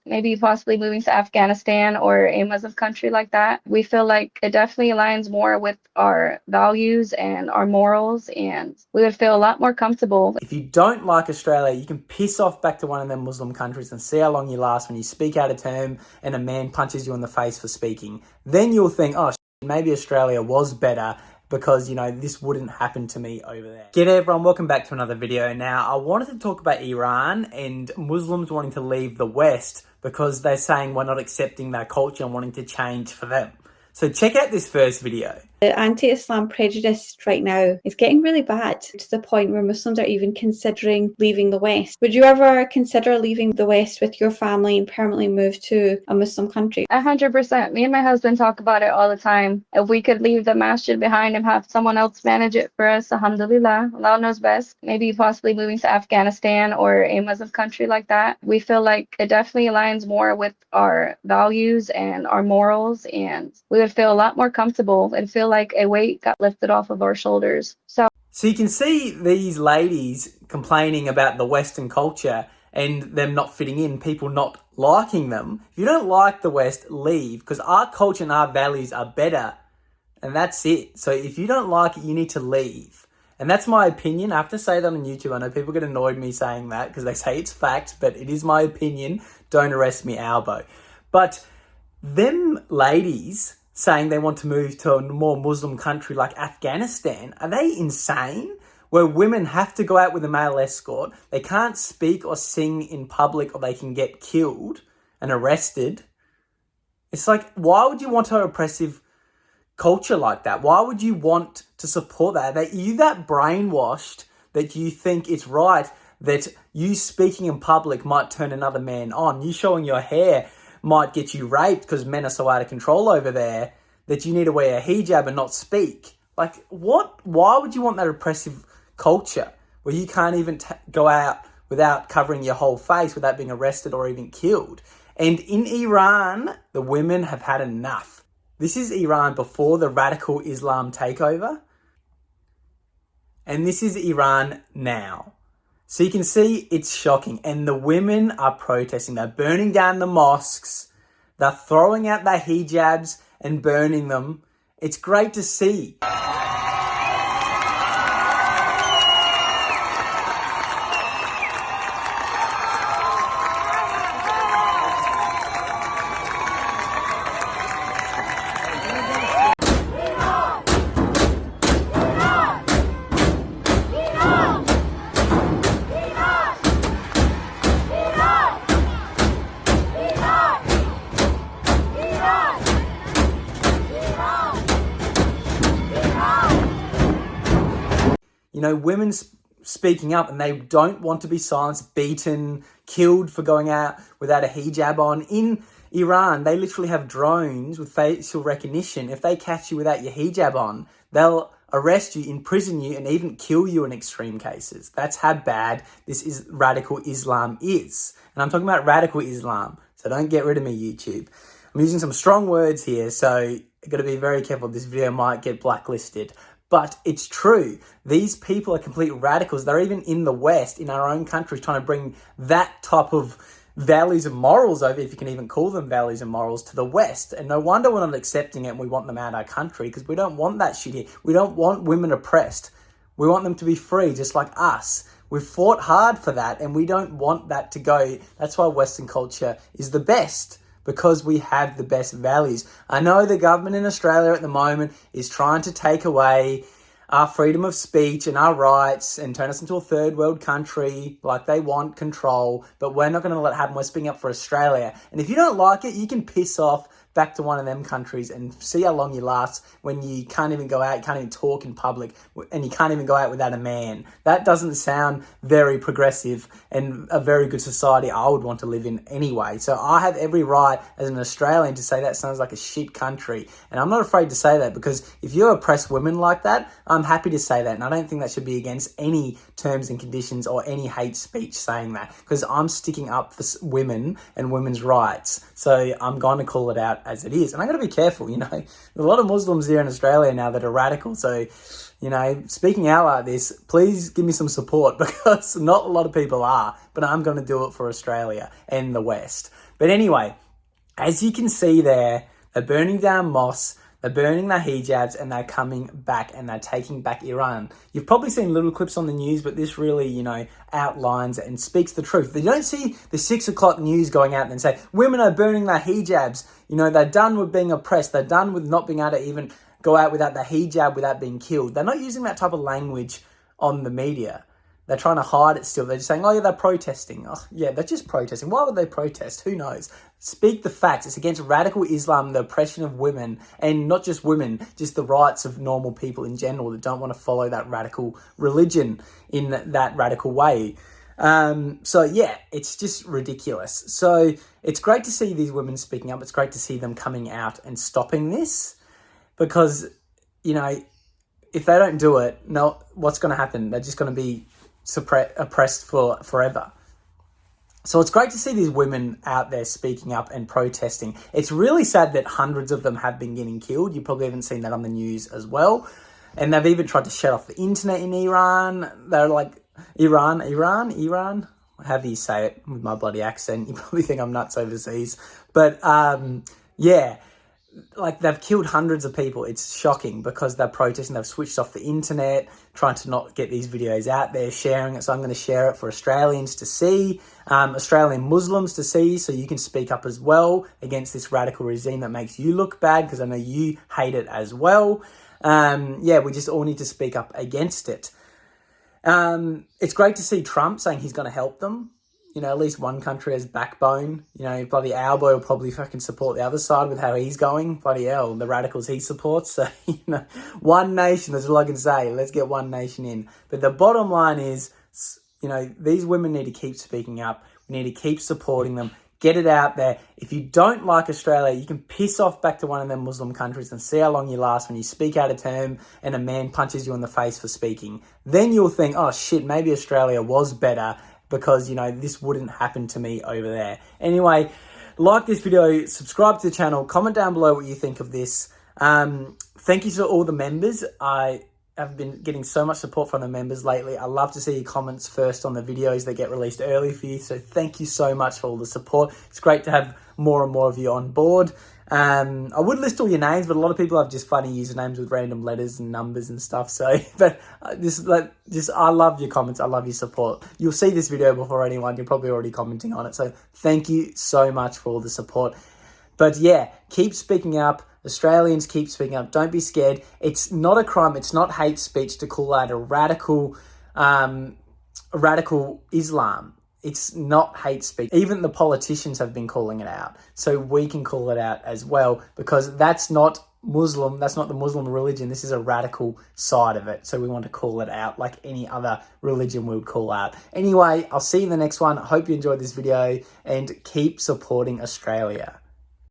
maybe possibly moving to Afghanistan or a Muslim country like that. We feel like it definitely aligns more with our values and our morals, and we would feel a lot more comfortable. If you don't like Australia, you can piss off back to one of them Muslim countries and see how long you last when you speak out of term and a man punches you in the face for speaking. Then you'll think, oh, maybe Australia was better because, you know, this wouldn't happen to me over there. G'day everyone, welcome back to another video. Now, I wanted to talk about Iran and Muslims wanting to leave the West because they're saying we're not accepting their culture and wanting to change for them. So check out this first video. The anti-Islam prejudice right now is getting really bad to the point where Muslims are even considering leaving the West. Would you ever consider leaving the West with your family and permanently move to a Muslim country? 100%. Me and my husband talk about it all the time. If we could leave the masjid behind and have someone else manage it for us, alhamdulillah, Allah knows best. Maybe possibly moving to Afghanistan or a Muslim country like that. We feel like it definitely aligns more with our values and our morals, and we would feel a lot more comfortable and feel like a weight got lifted off of our shoulders. So you can see these ladies complaining about the Western culture and them not fitting in, people not liking them. If you don't like the West, leave, because our culture and our values are better, and that's it. So if you don't like it, you need to leave. And that's my opinion. I have to say that on YouTube. I know people get annoyed me saying that because they say it's fact, but it is my opinion. Don't arrest me, Albo. But them ladies saying they want to move to a more Muslim country like Afghanistan, are they insane? Where women have to go out with a male escort, they can't speak or sing in public or they can get killed and arrested. It's like, why would you want an oppressive culture like that? Why would you want to support that? Are you that brainwashed that you think it's right that you speaking in public might turn another man on? You showing your hair might get you raped because men are so out of control over there that you need to wear a hijab and not speak. Like, what? Why would you want that oppressive culture where you can't even go out without covering your whole face without being arrested or even killed? And in Iran, the women have had enough. This is Iran before the radical Islam takeover. And this is Iran now. So you can see it's shocking. And the women are protesting. They're burning down the mosques. They're throwing out their hijabs and burning them. It's great to see. You know, women speaking up and they don't want to be silenced, beaten, killed for going out without a hijab on. In Iran, they literally have drones with facial recognition. If they catch you without your hijab on, they'll arrest you, imprison you, and even kill you in extreme cases. That's how bad this is radical Islam is. And I'm talking about radical Islam, so don't get rid of me, YouTube. I'm using some strong words here, so you've got to be very careful. This video might get blacklisted. But it's true. These people are complete radicals. They're even in the West, in our own country, trying to bring that type of values and morals over, if you can even call them values and morals, to the West. And no wonder we're not accepting it and we want them out of our country, because we don't want that shit here. We don't want women oppressed. We want them to be free, just like us. We've fought hard for that, and we don't want that to go. That's why Western culture is the best, because we have the best values. I know the government in Australia at the moment is trying to take away our freedom of speech and our rights and turn us into a third world country like they want control, but we're not going to let it happen. We're speaking up for Australia. And if you don't like it, you can piss off back to one of them countries and see how long you last when you can't even go out, you can't even talk in public, and you can't even go out without a man. That doesn't sound very progressive and a very good society I would want to live in anyway. So I have every right as an Australian to say that sounds like a shit country. And I'm not afraid to say that, because if you oppress women like that, I'm happy to say that. And I don't think that should be against any terms and conditions or any hate speech saying that, because I'm sticking up for women and women's rights. So I'm going to call it out as it is. And I'm going to be careful, you know. There's a lot of Muslims here in Australia now that are radical. So, you know, speaking out like this, please give me some support, because not a lot of people are. But I'm going to do it for Australia and the West. But anyway, as you can see there, they're burning down mosques, they're burning their hijabs, and they're coming back and they're taking back Iran. You've probably seen little clips on the news, but this really, outlines and speaks the truth. You don't see the 6 o'clock news going out and say, women are burning their hijabs. They're done with being oppressed. They're done with not being able to even go out without the hijab, without being killed. They're not using that type of language on the media. They're trying to hide it still. They're just saying, oh yeah, they're protesting. Oh yeah, they're just protesting. Why would they protest? Who knows? Speak the facts. It's against radical Islam, the oppression of women, and not just women, just the rights of normal people in general that don't want to follow that radical religion in that radical way. So yeah, it's just ridiculous. So it's great to see these women speaking up. It's great to see them coming out and stopping this, because, if they don't do it, no, what's going to happen? They're just going to be oppressed for forever. So it's great to see these women out there speaking up and protesting. It's really sad that hundreds of them have been getting killed. You probably haven't seen that on the news as well. And they've even tried to shut off the internet in Iran. They're like, Iran, however you say it with my bloody accent. You probably think I'm nuts overseas. But yeah, like they've killed hundreds of people. It's shocking because they're protesting. They've switched off the internet, trying to not get these videos out there, sharing it. So I'm going to share it for Australians to see, Australian Muslims to see, so you can speak up as well against this radical regime that makes you look bad, because I know you hate it as well. Yeah, we just all need to speak up against it. It's great to see Trump saying he's going to help them. At least one country has backbone. Bloody our boy will probably fucking support the other side with how he's going. Bloody hell, the radicals he supports. So, one nation, that's all I can say. Let's get one nation in. But the bottom line is, these women need to keep speaking up. We need to keep supporting them. Get it out there. If you don't like Australia, you can piss off back to one of them Muslim countries and see how long you last when you speak out of term and a man punches you in the face for speaking. Then you'll think, oh shit, maybe Australia was better, because, this wouldn't happen to me over there. Anyway, like this video, subscribe to the channel, comment down below what you think of this. Thank you to all the members. I have been getting so much support from the members lately. I love to see your comments first on the videos that get released early for you. So thank you so much for all the support. It's great to have more and more of you on board. I would list all your names, but a lot of people have just funny usernames with random letters and numbers and stuff. So, but I love your comments. I love your support. You'll see this video before anyone. You're probably already commenting on it. So thank you so much for all the support. But yeah, keep speaking up. Australians, keep speaking up. Don't be scared. It's not a crime. It's not hate speech to call out a radical Islam. It's not hate speech. Even the politicians have been calling it out. So we can call it out as well, because that's not Muslim. That's not the Muslim religion. This is a radical side of it. So we want to call it out like any other religion we would call out. Anyway, I'll see you in the next one. I hope you enjoyed this video and keep supporting Australia.